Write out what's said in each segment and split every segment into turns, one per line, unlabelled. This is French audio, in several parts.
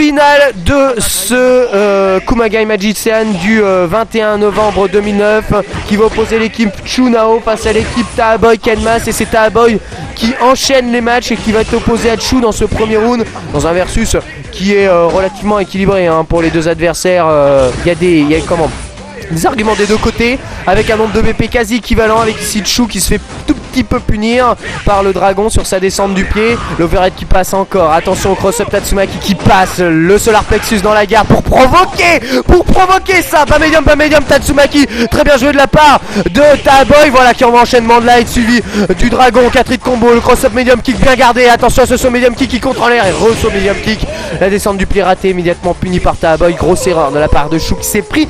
finale de ce Kumagai Magician du 21 novembre 2009 qui va opposer l'équipe Chunao face à l'équipe Tahaboy Kenmas, et c'est Tahaboy qui enchaîne les matchs et qui va être opposé à Chu dans ce premier round, dans un versus qui est relativement équilibré hein, pour les deux adversaires. Il y a des arguments des deux côtés, avec un nombre de BP quasi équivalent, avec ici Chu qui se fait tout petit peu punir par le dragon sur sa descente du pied, l'overhead qui passe encore, attention au cross-up Tatsumaki qui passe, le solar plexus dans la garde pour provoquer ça, pas médium Tatsumaki, très bien joué de la part de Tahaboy, voilà qui envoie enchaînement de light suivi du dragon, 4 hits combo, le cross-up medium kick bien gardé, attention à ce saut medium kick qui contre en l'air et re-saut medium kick, la descente du pied ratée, immédiatement puni par Tahaboy, grosse erreur de la part de Chu qui s'est pris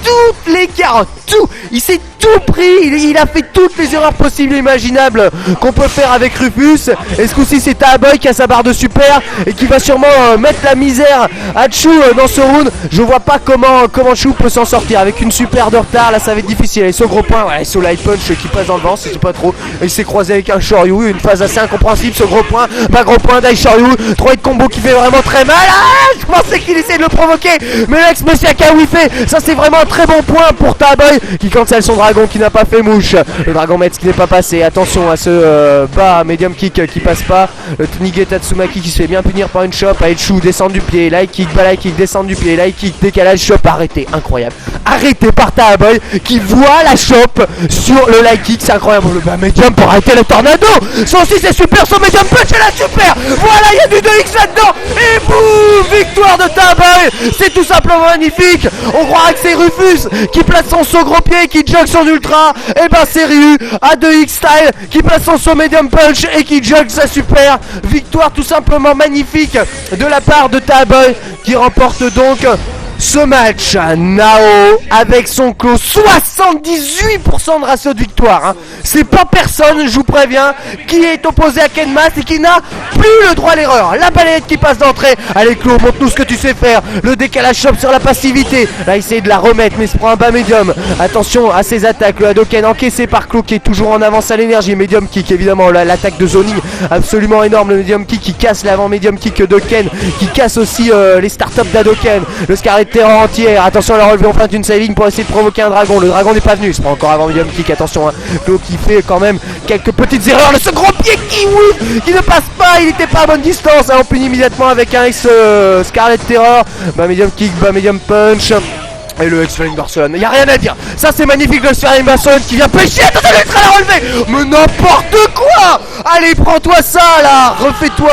toutes les carottes, tout, il s'est tout pris, il a fait toutes les erreurs possibles et imaginables qu'on peut faire avec Rufus. Et ce coup-ci c'est Tahaboy qui a sa barre de super et qui va sûrement mettre la misère à Chu dans ce round. Je vois pas comment Chu peut s'en sortir avec une super de retard, là ça va être difficile. Et ce gros point, ouais, ce light punch qui passe dans le vent, c'est pas trop. Et il s'est croisé avec un Shoryu, une phase assez incompréhensible, ce gros point, pas gros point d'Ai Shoryu, 3 hits combo qui fait vraiment très mal. Ah, je pensais qu'il essayait de le provoquer, mais l'ex-monsieur Akawi fait, ça c'est vraiment un très bon point pour Tahaboy qui cancelle son dragon qui n'a pas fait mouche. Le dragon Metz qui n'est pas passé. Attention à ce bas medium kick qui passe pas. Le Nige Tatsumaki qui se fait bien punir par une chop. Aichu descend du pied. Light kick, bas light kick, descend du pied. Light kick, décalage, chop. Arrêté. Incroyable. Arrêté par Tahaboy qui voit la chop sur le light kick. C'est incroyable. Le bas medium pour arrêter le tornado. Son 6 c'est super. Son medium punch est la super. Voilà, il y a du 2x là-dedans. Et boum, victoire de Tahaboy. C'est tout simplement magnifique. On croirait que c'est Rufus qui place son saut gros pied, qui jog son ultra. Et ben c'est Ryu à 2x style qui place son saut medium punch et qui jog sa super. Victoire tout simplement magnifique de la part de Tahaboy qui remporte donc ce match. Nao avec son clos 78% de ratio de victoire hein. C'est pas personne, je vous préviens, qui est opposé à Kenmas et qui n'a plus le droit à l'erreur. La balayette qui passe d'entrée. Allez Clo, montre-nous ce que tu sais faire. Le décalage chop sur la passivité. Là il essaie de la remettre mais il se prend un bas médium. Attention à ses attaques. Le Hadoken encaissé par Clo qui est toujours en avance à l'énergie. Medium kick évidemment, l'attaque de zoning absolument énorme. Le medium kick qui casse l'avant medium kick de Ken, qui casse aussi les startups d'Hadoken. Le Scarlet Terror entière, attention à la relevée en pointe d'une saving pour essayer de provoquer un dragon. Le dragon n'est pas venu, il se prend encore avant medium kick, attention hein. Clo qui fait quand même quelques petites erreurs. Le ce gros pied qui ne passe pas, il n'était pas à bonne distance hein. On punit immédiatement avec un ex Scarlet Terror, bas medium kick, bas medium punch. Et le X-Flying Barcelone, il n'y a rien à dire. Ça c'est magnifique, le X-Flying Barcelone qui vient pêcher. Attention, l'ultra la relever. Mais n'importe quoi. Allez, prends-toi ça là. Refais-toi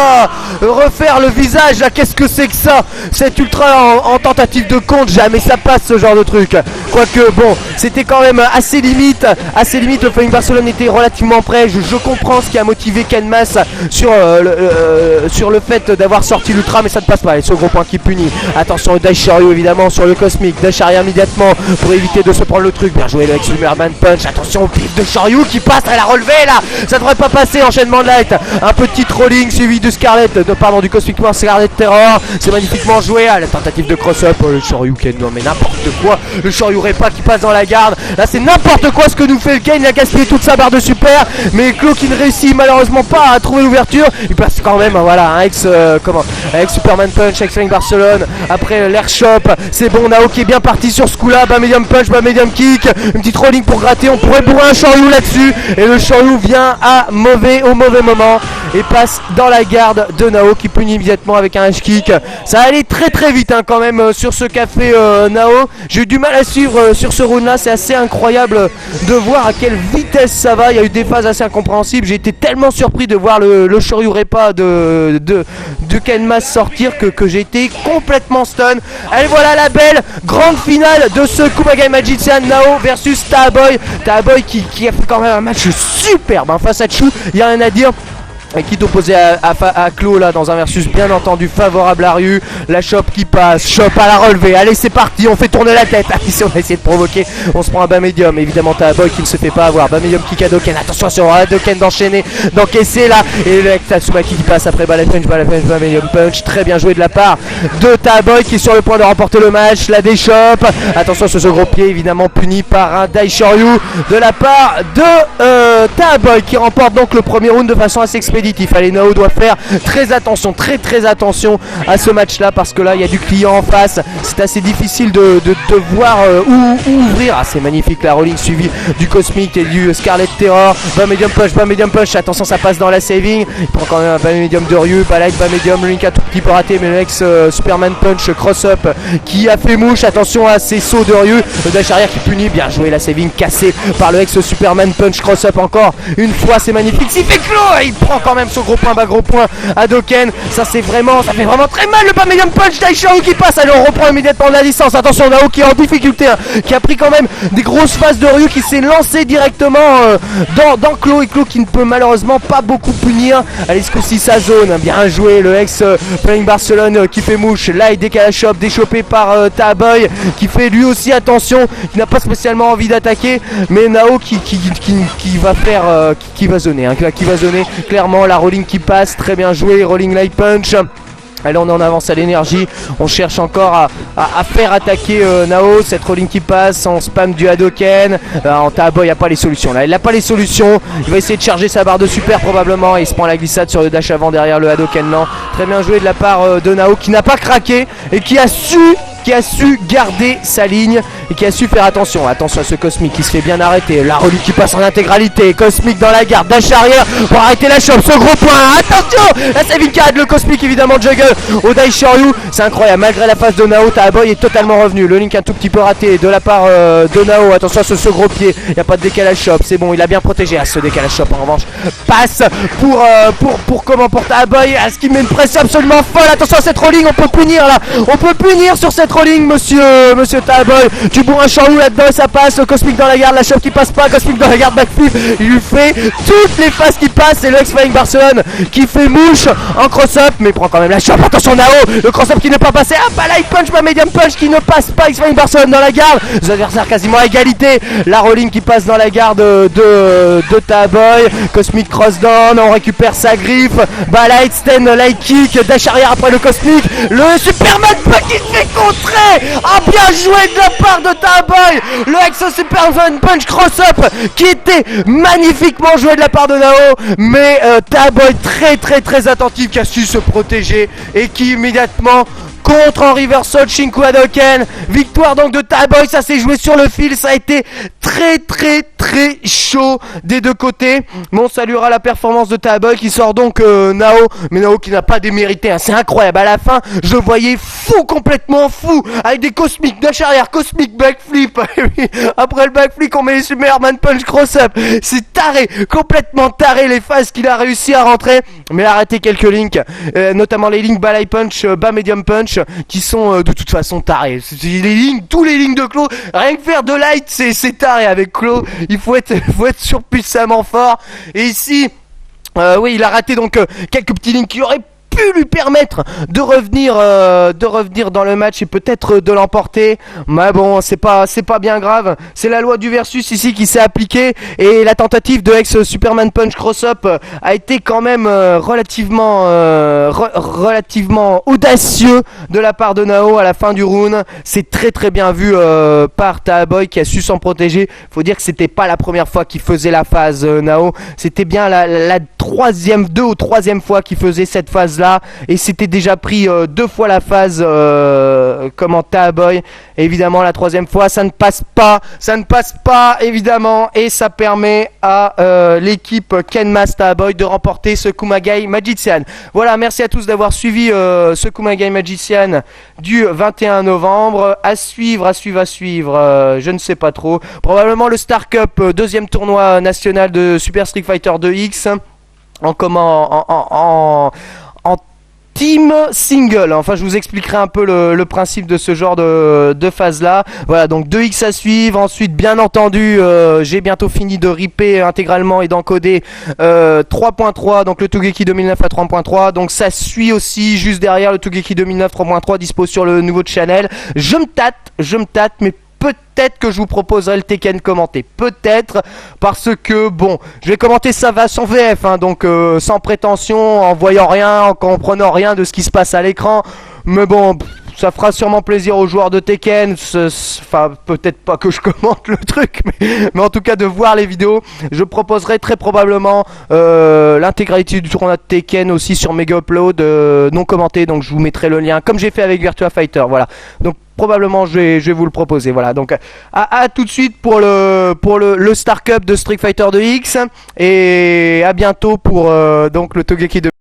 refaire le visage là. Qu'est-ce que c'est que ça? Cet ultra en tentative de compte, jamais ça passe ce genre de truc. Quoique bon, c'était quand même assez limite. Le Flying Barcelone était relativement prêt. Je comprends ce qui a motivé Kenmas sur le fait d'avoir sorti l'ultra, mais ça ne passe pas. Et ce gros point qui punit. Attention, Dai Shoryu évidemment sur le Cosmic. Immédiatement pour éviter de se prendre le truc. Bien joué avec Superman Punch. Attention au pif de Shoryu qui passe à la relevée là. Ça devrait pas passer. Enchaînement de light. Un petit trolling suivi du du Cosmic War Scarlet Terror. C'est magnifiquement joué. Ah, la tentative de cross-up. Oh, le Shoryu Ken, non mais n'importe quoi. Le Shoryu Repa qui passe dans la garde. Là c'est n'importe quoi ce que nous fait le Ken. Il a gaspillé toute sa barre de super. Mais Clo qui ne réussit malheureusement pas à trouver l'ouverture. Il passe quand même voilà un ex avec Superman Punch, avec Flying Barcelone. Après l'air shop. C'est bon, Nao qui est bien parti sur ce coup là, bas medium punch, bas medium kick, une petite rolling pour gratter, on pourrait bourrer un Shoryu là-dessus, et le Shoryu vient au mauvais moment et passe dans la garde de Nao qui punit immédiatement avec un H-kick. Ça allait très très vite hein, quand même sur ce café Nao. J'ai eu du mal à suivre sur ce round là, c'est assez incroyable de voir à quelle vitesse ça va. Il y a eu des phases assez incompréhensibles, j'ai été tellement surpris de voir le Shoryu Repa de Kenmas sortir que j'ai été complètement stun. Allez, voilà la belle grande finale de ce Kumagai Magician, Nao versus Tahaboy. Tahaboy qui a fait quand même un match superbe hein, face à Chu, il n'y a rien à dire. Qui est opposé à Clo là dans un versus bien entendu favorable à Ryu. La chop qui passe, chop à la relevée. Allez c'est parti, on fait tourner la tête. Ici on va essayer de provoquer, on se prend un bas médium. Évidemment Tahaboy qui ne se fait pas avoir. Bas médium kick Hadoken, attention sur Hadoken d'enchaîner, d'encaisser là. Et le Tatsumaki qui passe après bas punch, bas médium punch. Très bien joué de la part de Tahaboy qui est sur le point de remporter le match. La déchoppe, attention sur ce gros pied évidemment puni par un Dai Shoryu de la part de Tahaboy qui remporte donc le premier round de façon assez expéditive. expéditif. Allez, Nao doit faire très attention à ce match-là parce que là, il y a du client en face. C'est assez difficile de voir où ouvrir. Ah, c'est magnifique la rolling suivie du Cosmic et du Scarlet Terror. Bas medium push. Attention, ça passe dans la saving. Il prend quand même un bas medium de Ryu. Pas light, bas medium. Le Link a tout petit peu raté, mais le ex Superman Punch cross-up qui a fait mouche. Attention à ces sauts de Ryu. Le dash arrière qui punit. Bien joué, la saving cassée par le ex Superman Punch cross-up encore une fois. C'est magnifique. S'il fait clos, il prend quand même son gros point, bas gros point à Doken. Ça fait vraiment très mal. Le bas medium punch d'Aisharu qui passe. Allez, on reprend immédiatement la distance. Attention, Nao qui est en difficulté, hein, qui a pris quand même des grosses phases de Ryu, qui s'est lancé directement dans Clo, et Clo qui ne peut malheureusement pas beaucoup punir. Allez, ce coup-ci sa zone, bien joué le ex Flying Barcelone qui fait mouche. Là il décale shop, déchopé par Taboy qui fait lui aussi attention, qui n'a pas spécialement envie d'attaquer, mais Nao qui va faire qui va zoner, hein, qui va zoner clairement. La rolling qui passe, très bien joué, rolling light punch. Allez, on en avance à l'énergie, on cherche encore à faire attaquer Nao. Cette rolling qui passe, on spam du Hadoken. Taboy n'a pas les solutions là, il n'a pas les solutions. Il va essayer de charger sa barre de super probablement, et il se prend la glissade sur le dash avant derrière le Hadoken lent. Très bien joué de la part de Nao qui n'a pas craqué et qui a su garder sa ligne et qui a su faire attention. Attention à ce Cosmic qui se fait bien arrêter. La relique qui passe en intégralité. Cosmic dans la garde, dash arrière pour arrêter la chope. Ce gros point, attention, la saving card, le Cosmic évidemment juggle au Daishoryu. C'est incroyable, malgré la phase de Nao, Taboy est totalement revenu. Le Link un tout petit peu raté de la part de Nao. Attention à ce gros pied, il n'y a pas de décalage shop, c'est bon, il a bien protégé. À ce décalage shop en revanche passe pour Taboy, à ce qui met une pression absolument folle. Attention à cette rolling, on peut punir là, on peut punir sur cette rolling, monsieur Taboy. Du bourrin Shoryu là-dedans et ça passe. Le Cosmic dans la garde, la shop qui passe pas. Cosmic dans la garde, backflip. Il lui fait toutes les phases qui passent. Et le ex-Flying Barcelone qui fait mouche en cross-up, mais il prend quand même la shop. Attention Nao, le cross-up qui n'est pas passé. Ah, pas light punch, pas medium punch qui ne passe pas. Ex-Flying Barcelone dans la garde. Les adversaires quasiment à égalité. La rolling qui passe dans la garde de Taboy. Cosmic cross down, on récupère sa griffe. Light stand, light kick, dash arrière après le Cosmic. Le Superman qui se fait contrer. Ah, bien joué de la part de Taboy. Le ex Superman punch cross-up qui était magnifiquement joué de la part de Nao, mais Taboy très attentif, qui a su se protéger et qui immédiatement contre en reversal Shinku Hadoken. Victoire donc de Taboy, ça s'est joué sur le fil, ça a été très chaud des deux côtés. Mais on saluera la performance de Taboy qui sort donc Nao, mais Nao qui n'a pas démérité, hein. C'est incroyable, à la fin je le voyais fou, complètement fou, avec des cosmiques dash arrière, cosmique backflip. Après le backflip on met les Superman punch cross-up. C'est taré, complètement taré les phases qu'il a réussi à rentrer, mais il a raté quelques links, notamment les links bas light punch, bas medium punch, qui sont de toute façon tarés. Tous les lignes de Clo, rien que faire de light c'est taré avec Clo. Il faut être surpuissamment fort. Et ici oui, il a raté donc quelques petits lignes qui auraient pu lui permettre de revenir dans le match et peut-être de l'emporter. Mais bon, c'est pas bien grave. C'est la loi du versus ici qui s'est appliquée, et la tentative de ex Superman Punch cross-up a été quand même relativement audacieux de la part de Nao à la fin du round. C'est très bien vu par Taboy qui a su s'en protéger. Faut dire que c'était pas la première fois qu'il faisait la phase Nao. C'était bien la deux ou troisième fois qu'il faisait cette phase là, et c'était déjà pris deux fois la phase comment Taboy. Évidemment la troisième fois ça ne passe pas évidemment, et ça permet à l'équipe Kenmas Taboy de remporter ce Kumagai Magician. Voilà, merci à tous d'avoir suivi ce Kumagai Magician du 21 novembre. À suivre, je ne sais pas trop, probablement le Star Cup, deuxième tournoi national de Super Street Fighter 2X en team single. Enfin, je vous expliquerai un peu le principe de ce genre de phase là. Voilà, donc 2X à suivre. Ensuite, bien entendu, j'ai bientôt fini de ripper intégralement et d'encoder 3.3, donc le Tougeki 2009 à 3.3. Donc ça suit aussi juste derrière le Tougeki 2009 3.3 dispo sur le nouveau channel. Je me tâte, mais peut-être que je vous proposerai le Tekken commenté, peut-être, parce que bon, je vais commenter ça sans VF, hein, donc sans prétention, en voyant rien, en comprenant rien de ce qui se passe à l'écran. Mais bon, ça fera sûrement plaisir aux joueurs de Tekken, enfin peut-être pas que je commente le truc, mais en tout cas de voir les vidéos. Je proposerai très probablement l'intégralité du tournoi de Tekken aussi sur Mega Upload non commenté, donc je vous mettrai le lien comme j'ai fait avec Virtua Fighter, voilà. Donc probablement je vais vous le proposer, voilà. Donc à tout de suite pour le Star Cup de Street Fighter 2X et à bientôt pour donc le Togeki de